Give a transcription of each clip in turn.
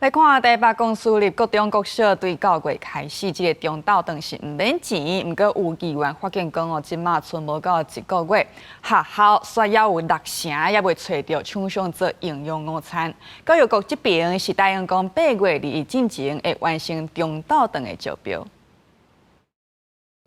來看台北公私立各中國小對9月開始，這個中晝頓是唔免錢，不過有議員發現講今嘛剩無到1個月，學校需要有6成也未找到廠商做營養午餐。教育局這邊是答應講8月2日之前會完成中晝頓的招標。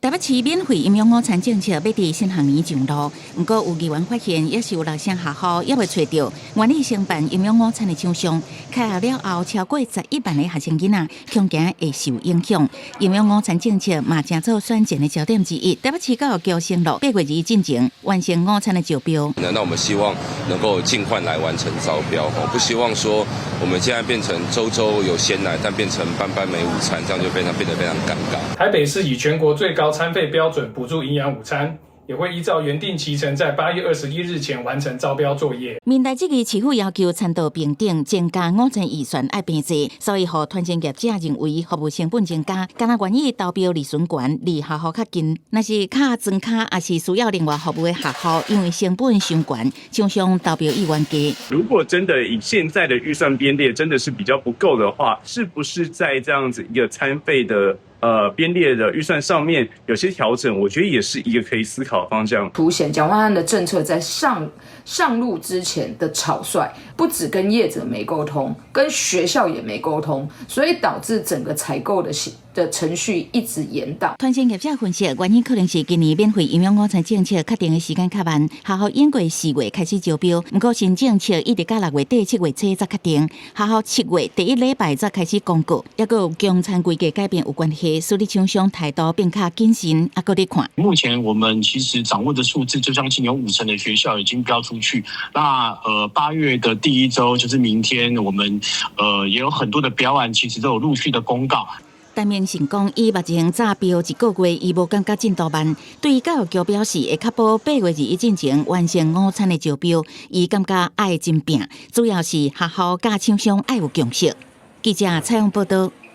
台北市免費營養午餐政策要佇新學年上路，不過有議員發現，也是有6成學校也未找到願意承辦營養午餐的廠商，開學了後超過11萬的學生囡仔恐驚會受影響。營養午餐政策嘛，正做選戰的焦點之一。台北市教育局承諾8月2日之前完成午餐的招標。那我們希望能夠盡快來完成招標，不希望說我們現在變成周周有鮮奶，但變成班班沒午餐，這樣就變得非常尷尬。台北市以全國最高餐費標準補助營養午餐，也會依照原定期程，在8月21日前完成招標作業。民代這個市府要求餐道平等，增加午餐預算愛平濟，所以和團膳業者認為服務成本增加，敢若願意投標離筍懸，離學校較近。若是較莊卡，也是需要另外服務的學校，因為成本相懸，廠商投標意願低。如果真的以現在的預算編列真的是比較不夠的話，是不是在這樣子一個餐費的編列的預算上面有些調整，我覺得也是一個可以思考的方向。凸顯蔣萬安的政策在上路之前的草率，不只跟業者沒溝通，跟學校也沒溝通，所以導致整個採購的程序一直延宕。團膳業者分析，原因可能是今年免費營養午餐政策確定的時間較慢，學校延過4月開始招標，不過新政策一直到6月底7月初才確定，學校7月第1禮拜才開始公告，也跟有供餐規格改變有關係。所以廠商態度變較謹慎，還佫在看。目前我們其實掌握的數字，就將近有5成的學校已經標出去。那8月的第1週就是明天，我們也有很多的標案，其實都有陸續的公告。陳明信講，伊目前早標1個月，伊無感覺進度慢。對於教育局表示，會確保8月2日之前完成午餐的招標，伊感覺愛真拼，主要是學校甲廠商愛有共識。記者採訪報道。